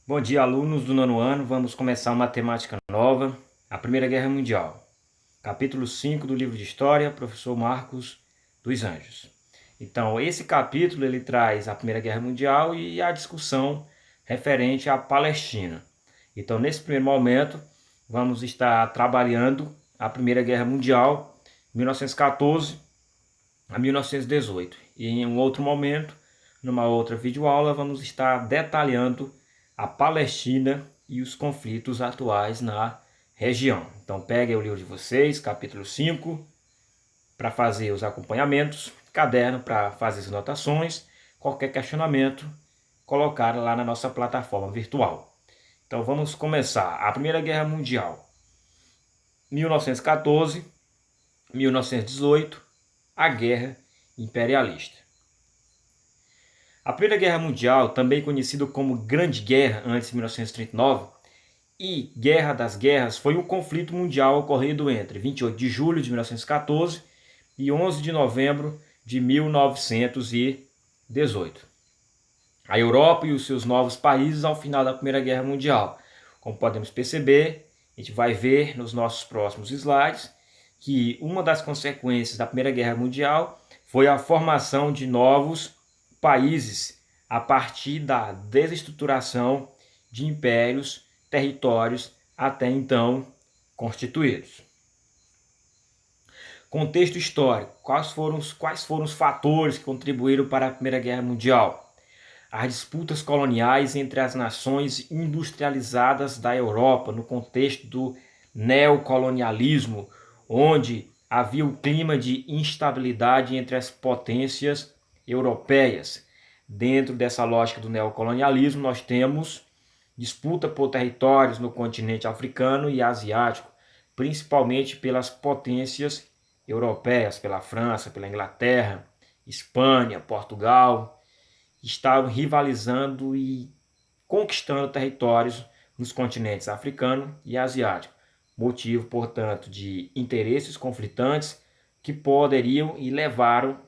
Bom dia, alunos do nono ano. Vamos começar uma temática nova, a Primeira Guerra Mundial. Capítulo 5 do livro de História, professor Marcos dos Anjos. Então, esse capítulo ele traz a Primeira Guerra Mundial e a discussão referente à Palestina. Então, nesse primeiro momento, vamos estar trabalhando a Primeira Guerra Mundial, 1914 a 1918. E em um outro momento, numa outra videoaula, vamos estar detalhando a Palestina e os conflitos atuais na região. Então peguem o livro de vocês, capítulo 5, para fazer os acompanhamentos, caderno para fazer as anotações, qualquer questionamento, colocar lá na nossa plataforma virtual. Então vamos começar. A Primeira Guerra Mundial, 1914, 1918, a Guerra Imperialista. A Primeira Guerra Mundial, também conhecida como Grande Guerra antes de 1939, e Guerra das Guerras, foi um conflito mundial ocorrido entre 28 de julho de 1914 e 11 de novembro de 1918. A Europa e os seus novos países ao final da Primeira Guerra Mundial. Como podemos perceber, a gente vai ver nos nossos próximos slides que uma das consequências da Primeira Guerra Mundial foi a formação de novos países a partir da desestruturação de impérios, territórios até então constituídos. Contexto histórico. Quais foram os fatores que contribuíram para a Primeira Guerra Mundial? As disputas coloniais entre as nações industrializadas da Europa, no contexto do neocolonialismo, onde havia um clima de instabilidade entre as potências europeias. Dentro dessa lógica do neocolonialismo, nós temos disputa por territórios no continente africano e asiático, principalmente pelas potências europeias, pela França, pela Inglaterra, Espanha, Portugal, estavam rivalizando e conquistando territórios nos continentes africano e asiático. Motivo, portanto, de interesses conflitantes que poderiam e levaram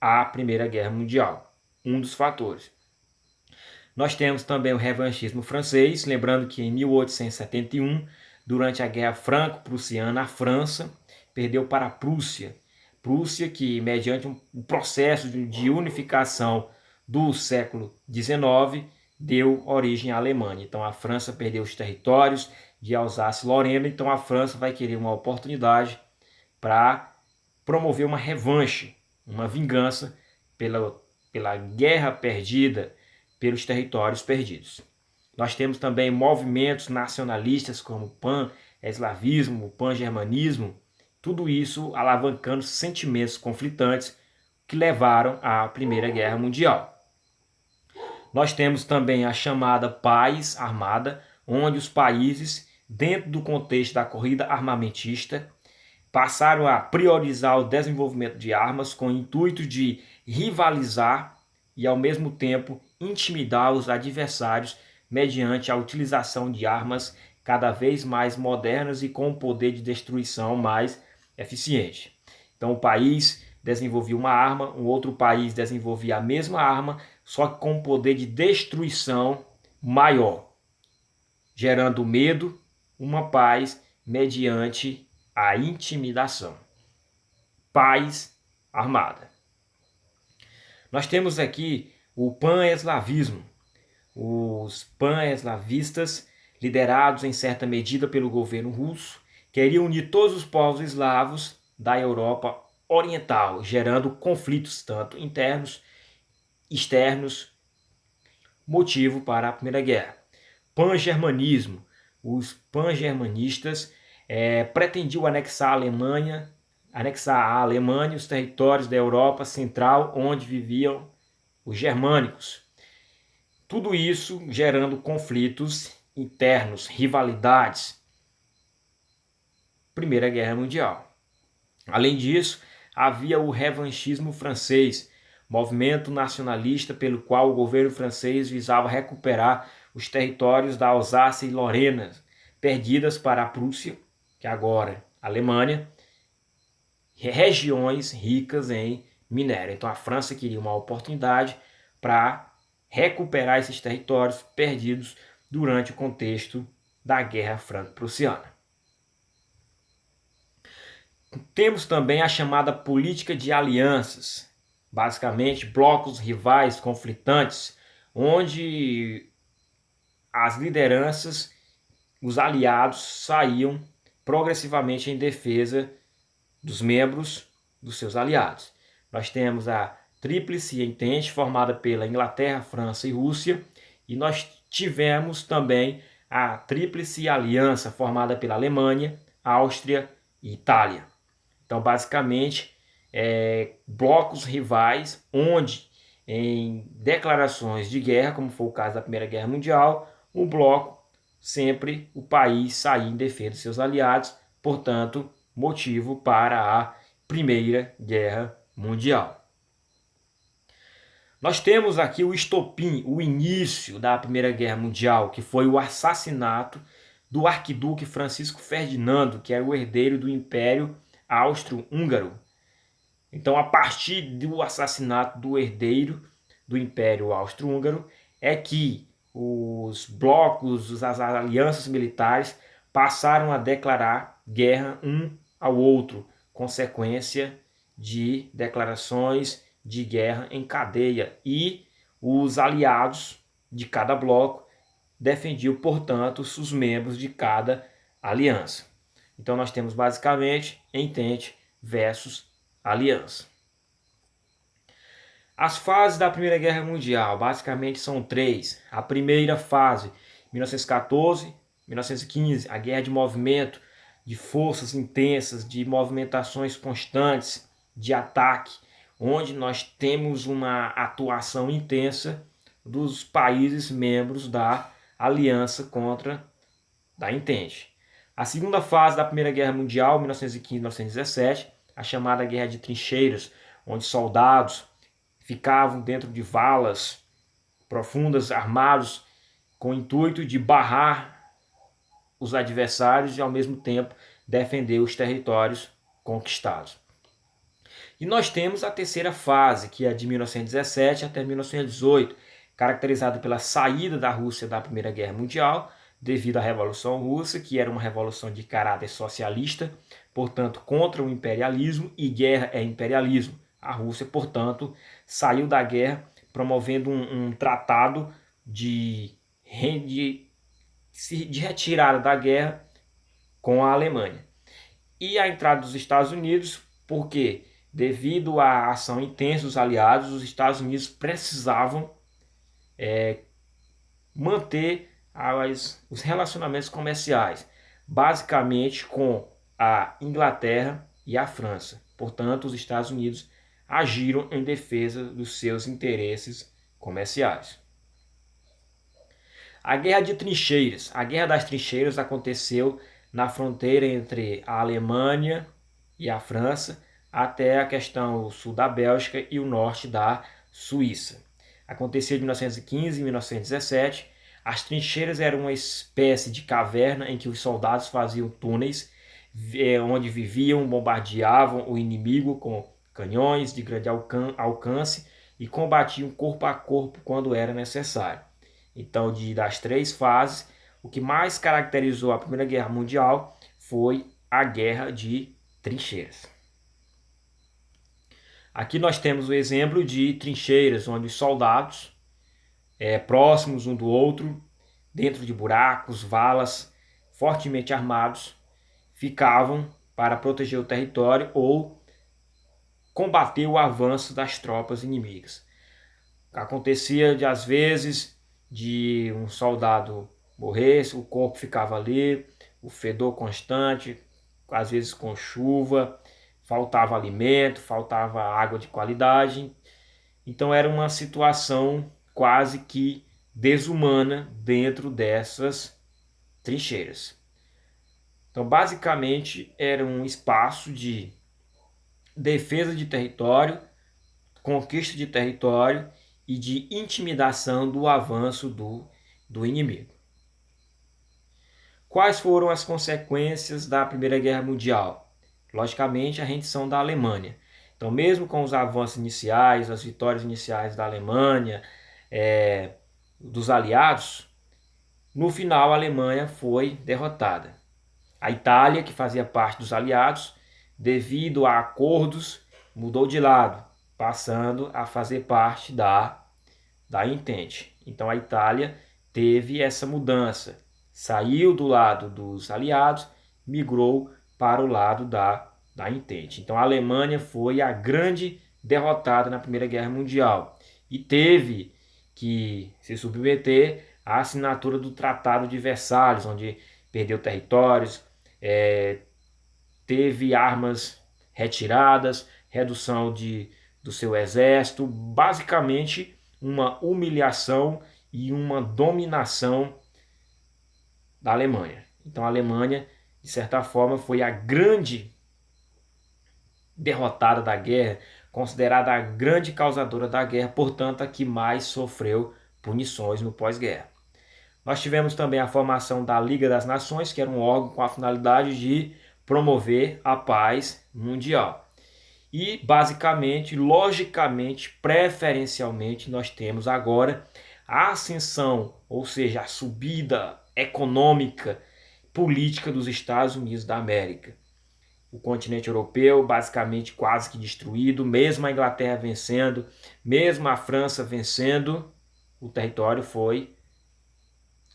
à Primeira Guerra Mundial. Um dos fatores. Nós temos também o revanchismo francês, lembrando que em 1871, durante a Guerra Franco-Prussiana, a França perdeu para a Prússia. Prússia que, mediante um processo de unificação do século XIX, deu origem à Alemanha. Então a França perdeu os territórios de Alsácia-Lorena, então a França vai querer uma oportunidade para promover uma revanche, uma vingança pela guerra perdida, pelos territórios perdidos. Nós temos também movimentos nacionalistas como o pan-eslavismo, o pan-germanismo, tudo isso alavancando sentimentos conflitantes que levaram à Primeira Guerra Mundial. Nós temos também a chamada paz armada, onde os países, dentro do contexto da corrida armamentista, passaram a priorizar o desenvolvimento de armas com o intuito de rivalizar e, ao mesmo tempo, intimidar os adversários mediante a utilização de armas cada vez mais modernas e com um poder de destruição mais eficiente. Então, o país desenvolvia uma arma, um outro país desenvolvia a mesma arma, só que com um poder de destruição maior, gerando medo, uma paz mediante a intimidação. Paz armada. Nós temos aqui o pan-eslavismo. Os pan-eslavistas, liderados em certa medida pelo governo russo, queriam unir todos os povos eslavos da Europa Oriental, gerando conflitos tanto internos, externos, motivo para a Primeira Guerra. Pan-germanismo. Os pan-germanistas pretendiam anexar à Alemanha os territórios da Europa Central onde viviam os germânicos. Tudo isso gerando conflitos internos, rivalidades. Primeira Guerra Mundial. Além disso, havia o revanchismo francês, movimento nacionalista pelo qual o governo francês visava recuperar os territórios da Alsácia e Lorena, perdidas para a Prússia, que agora é a Alemanha, regiões ricas em minério. Então a França queria uma oportunidade para recuperar esses territórios perdidos durante o contexto da Guerra Franco-Prussiana. Temos também a chamada política de alianças, basicamente blocos rivais conflitantes, onde as lideranças, os aliados, saíam progressivamente em defesa dos membros dos seus aliados. Nós temos a Tríplice Entente, formada pela Inglaterra, França e Rússia, e nós tivemos também a Tríplice Aliança, formada pela Alemanha, Áustria e Itália. Então, basicamente, blocos rivais, onde em declarações de guerra, como foi o caso da Primeira Guerra Mundial, o bloco, sempre o país saía em defesa de seus aliados, portanto, motivo para a Primeira Guerra Mundial. Nós temos aqui o estopim, o início da Primeira Guerra Mundial, que foi o assassinato do arquiduque Francisco Ferdinando, que era o herdeiro do Império Austro-Húngaro. Então, a partir do assassinato do herdeiro do Império Austro-Húngaro, é que os blocos, as alianças militares passaram a declarar guerra um ao outro, consequência de declarações de guerra em cadeia, e os aliados de cada bloco defendiam, portanto, os membros de cada aliança. Então nós temos basicamente entente versus aliança. As fases da Primeira Guerra Mundial basicamente são três. A primeira fase, 1914, 1915, a guerra de movimento, de forças intensas, de movimentações constantes, de ataque, onde nós temos uma atuação intensa dos países membros da aliança contra da Entente. A segunda fase da Primeira Guerra Mundial, 1915-1917, a chamada Guerra de Trincheiras, onde soldados ficavam dentro de valas profundas, armados, com o intuito de barrar os adversários e, ao mesmo tempo, defender os territórios conquistados. E nós temos a terceira fase, que é de 1917 até 1918, caracterizada pela saída da Rússia da Primeira Guerra Mundial, devido à Revolução Russa, que era uma revolução de caráter socialista, portanto, contra o imperialismo, e guerra é imperialismo. A Rússia, portanto, saiu da guerra promovendo um tratado de retirada da guerra com a Alemanha. E a entrada dos Estados Unidos, porque devido à ação intensa dos aliados, os Estados Unidos precisavam manter os relacionamentos comerciais, basicamente com a Inglaterra e a França. Portanto, os Estados Unidos agiram em defesa dos seus interesses comerciais. A Guerra de Trincheiras. A Guerra das Trincheiras aconteceu na fronteira entre a Alemanha e a França, até a questão sul da Bélgica e o norte da Suíça. Aconteceu de 1915 a 1917. As trincheiras eram uma espécie de caverna em que os soldados faziam túneis, onde viviam, bombardeavam o inimigo com canhões de grande alcance e combatiam corpo a corpo quando era necessário. Então, das três fases, o que mais caracterizou a Primeira Guerra Mundial foi a Guerra de Trincheiras. Aqui nós temos o exemplo de trincheiras, onde os soldados, próximos um do outro, dentro de buracos, valas, fortemente armados, ficavam para proteger o território ou combater o avanço das tropas inimigas. Acontecia às vezes de um soldado morrer, o corpo ficava ali, o fedor constante, às vezes com chuva, faltava alimento, faltava água de qualidade. Então era uma situação quase que desumana dentro dessas trincheiras. Então, basicamente, era um espaço de defesa de território, conquista de território e de intimidação do avanço do inimigo. Quais foram as consequências da Primeira Guerra Mundial? Logicamente, a rendição da Alemanha. Então, mesmo com os avanços iniciais, as vitórias iniciais da Alemanha, dos aliados, No final, a Alemanha foi derrotada. A Itália, que fazia parte dos aliados, devido a acordos, mudou de lado, passando a fazer parte da Entente. Então a Itália teve essa mudança, saiu do lado dos aliados, migrou para o lado da Entente. Então a Alemanha foi a grande derrotada na Primeira Guerra Mundial e teve que se submeter à assinatura do Tratado de Versalhes, onde perdeu territórios, teve armas retiradas, redução do seu exército, basicamente uma humilhação e uma dominação da Alemanha. Então a Alemanha, de certa forma, foi a grande derrotada da guerra, considerada a grande causadora da guerra, portanto a que mais sofreu punições no pós-guerra. Nós tivemos também a formação da Liga das Nações, que era um órgão com a finalidade de promover a paz mundial. E, basicamente, logicamente, preferencialmente, nós temos agora a ascensão, ou seja, a subida econômica, política dos Estados Unidos da América. O continente europeu basicamente quase que destruído, mesmo a Inglaterra vencendo, mesmo a França vencendo, o território foi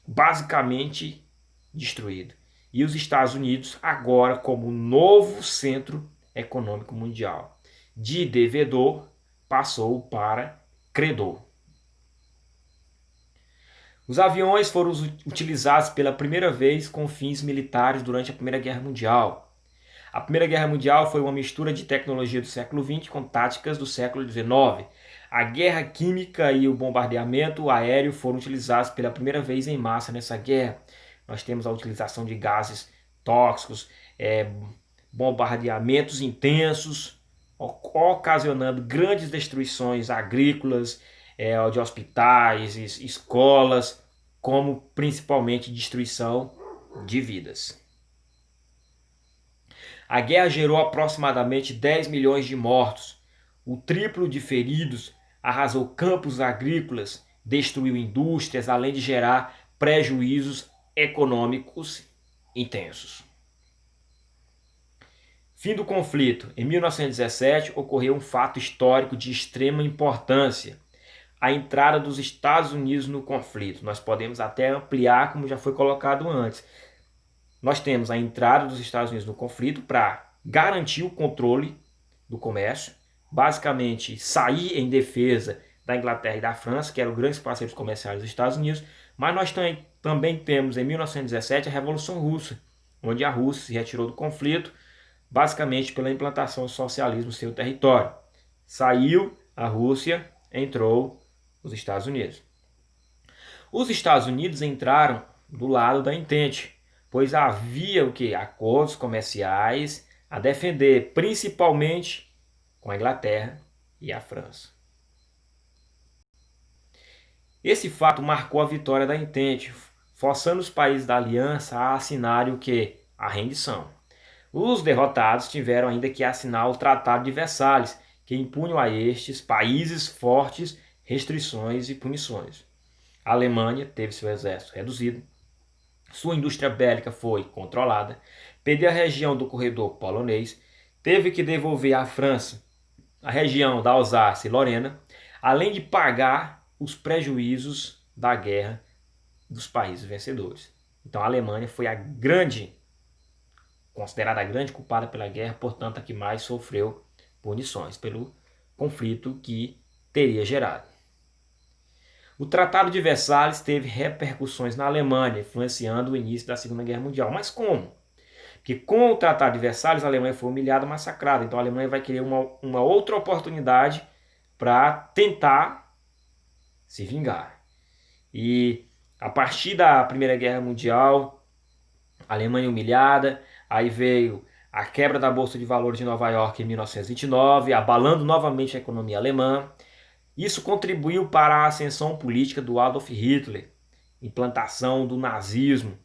basicamente destruído. E os Estados Unidos agora como novo centro econômico mundial. De devedor passou para credor. Os aviões foram utilizados pela primeira vez com fins militares durante a Primeira Guerra Mundial. A Primeira Guerra Mundial foi uma mistura de tecnologia do século XX com táticas do século XIX. A guerra química e o bombardeamento aéreo foram utilizados pela primeira vez em massa nessa guerra. Nós temos a utilização de gases tóxicos, bombardeamentos intensos, ocasionando grandes destruições agrícolas, de hospitais, escolas, como principalmente destruição de vidas. A guerra gerou aproximadamente 10 milhões de mortos, o triplo de feridos, arrasou campos agrícolas, destruiu indústrias, além de gerar prejuízos econômicos intensos. Fim do conflito. Em 1917 ocorreu um fato histórico de extrema importância: a entrada dos Estados Unidos no conflito. Nós podemos até ampliar, como já foi colocado antes. Nós temos a entrada dos Estados Unidos no conflito para garantir o controle do comércio, basicamente sair em defesa da Inglaterra e da França, que eram grandes parceiros comerciais dos Estados Unidos, mas nós também temos em 1917 a Revolução Russa, onde a Rússia se retirou do conflito, basicamente pela implantação do socialismo no seu território. Saiu a Rússia, entrou os Estados Unidos. Os Estados Unidos entraram do lado da Entente, pois havia o que? Acordos comerciais a defender, principalmente com a Inglaterra e a França. Esse fato marcou a vitória da Entente, forçando os países da aliança a assinarem o que? A rendição. Os derrotados tiveram ainda que assinar o Tratado de Versalhes, que impunham a estes países fortes restrições e punições. A Alemanha teve seu exército reduzido, sua indústria bélica foi controlada, perdeu a região do corredor polonês, teve que devolver à França a região da Alsácia e Lorena, além de pagar os prejuízos da guerra dos países vencedores. Então a Alemanha foi considerada a grande culpada pela guerra, portanto a que mais sofreu punições pelo conflito que teria gerado. O Tratado de Versalhes teve repercussões na Alemanha, influenciando o início da Segunda Guerra Mundial. Mas como? Porque com o Tratado de Versalhes a Alemanha foi humilhada, massacrada. Então a Alemanha vai querer uma outra oportunidade para tentar se vingar. E a partir da Primeira Guerra Mundial, a Alemanha humilhada, aí veio a quebra da Bolsa de Valores de Nova York em 1929, abalando novamente a economia alemã. Isso contribuiu para a ascensão política do Adolf Hitler, implantação do nazismo,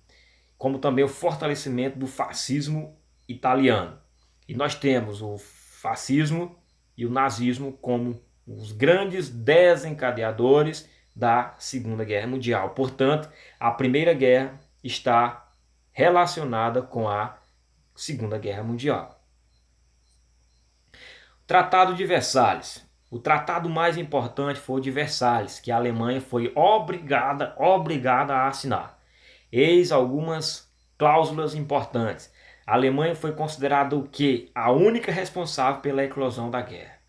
como também o fortalecimento do fascismo italiano. E nós temos o fascismo e o nazismo como os grandes desencadeadores da Segunda Guerra Mundial. Portanto, a Primeira Guerra está relacionada com a Segunda Guerra Mundial. Tratado de Versalhes. O tratado mais importante foi o de Versalhes, que a Alemanha foi obrigada a assinar. Eis algumas cláusulas importantes. A Alemanha foi considerada o quê? A única responsável pela eclosão da guerra.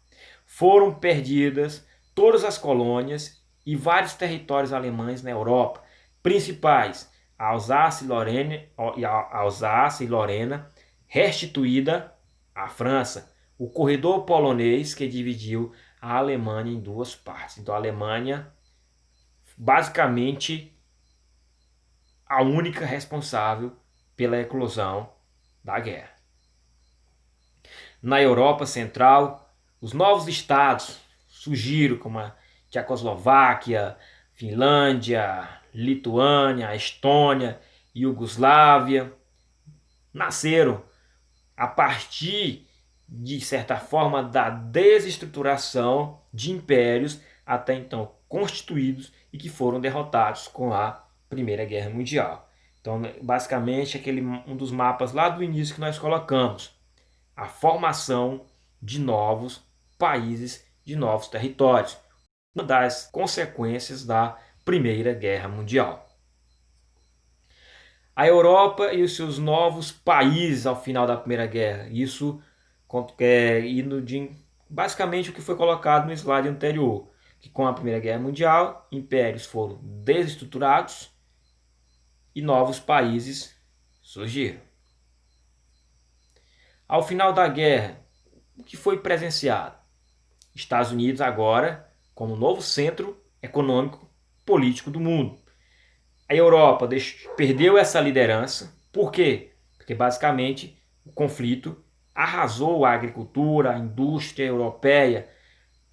Foram perdidas todas as colônias e vários territórios alemães na Europa, principais Alsácia e Lorena, restituída à França. O corredor polonês que dividiu a Alemanha em duas partes. Então a Alemanha, basicamente, a única responsável pela eclosão da guerra. Na Europa Central, os novos estados surgiram, como a Tchecoslováquia, Finlândia, Lituânia, Estônia, Iugoslávia, nasceram a partir, de certa forma, da desestruturação de impérios até então constituídos e que foram derrotados com a Primeira Guerra Mundial. Então, basicamente, um dos mapas lá do início que nós colocamos, a formação de novos países, de novos territórios, uma das consequências da Primeira Guerra Mundial. A Europa e os seus novos países ao final da Primeira Guerra, isso indo de basicamente o que foi colocado no slide anterior, que com a Primeira Guerra Mundial, impérios foram desestruturados e novos países surgiram. Ao final da guerra, o que foi presenciado? Estados Unidos agora como novo centro econômico político do mundo. A Europa perdeu essa liderança. Por quê? Porque basicamente o conflito arrasou a agricultura, a indústria europeia,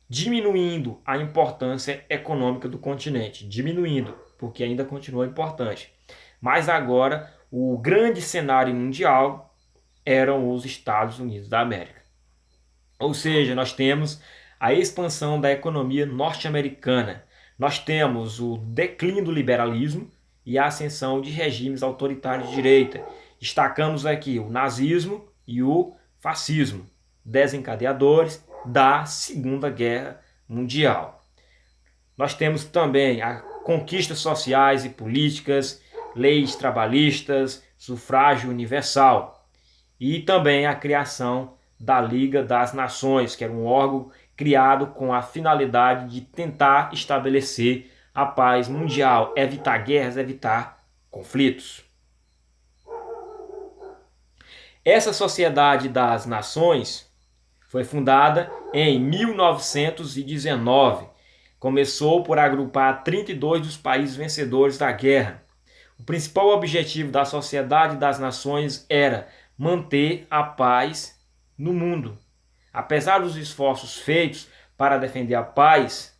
diminuindo a importância econômica do continente. Diminuindo, porque ainda continua importante. Mas agora o grande cenário mundial eram os Estados Unidos da América. Ou seja, nós temos a expansão da economia norte-americana. Nós temos o declínio do liberalismo e a ascensão de regimes autoritários de direita. Destacamos aqui o nazismo e o fascismo, desencadeadores da Segunda Guerra Mundial. Nós temos também as conquistas sociais e políticas, leis trabalhistas, sufrágio universal e também a criação da Liga das Nações, que era um órgão criado com a finalidade de tentar estabelecer a paz mundial, evitar guerras, evitar conflitos. Essa Sociedade das Nações foi fundada em 1919. Começou por agrupar 32 dos países vencedores da guerra. O principal objetivo da Sociedade das Nações era manter a paz no mundo. Apesar dos esforços feitos para defender a paz,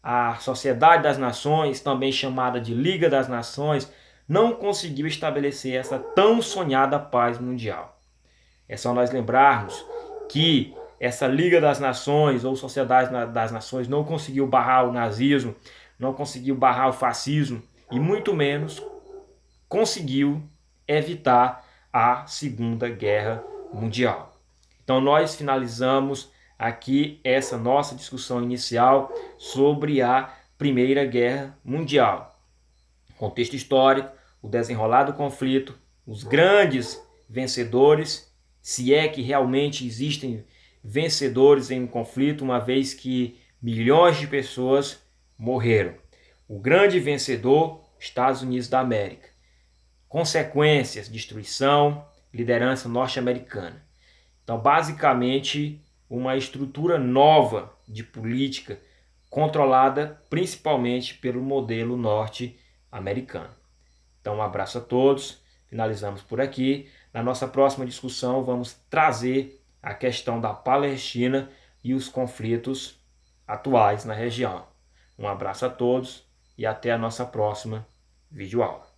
a Sociedade das Nações, também chamada de Liga das Nações, não conseguiu estabelecer essa tão sonhada paz mundial. É só nós lembrarmos que essa Liga das Nações ou Sociedade das Nações não conseguiu barrar o nazismo, não conseguiu barrar o fascismo e muito menos conseguiu evitar a Segunda Guerra Mundial. Então nós finalizamos aqui essa nossa discussão inicial sobre a Primeira Guerra Mundial. Contexto histórico, o desenrolar do conflito, os grandes vencedores, se é que realmente existem vencedores em um conflito, uma vez que milhões de pessoas morreram. O grande vencedor, Estados Unidos da América. Consequências, destruição, liderança norte-americana. Então, basicamente, uma estrutura nova de política controlada principalmente pelo modelo norte-americano. Então, um abraço a todos. Finalizamos por aqui. Na nossa próxima discussão, vamos trazer a questão da Palestina e os conflitos atuais na região. Um abraço a todos e até a nossa próxima videoaula.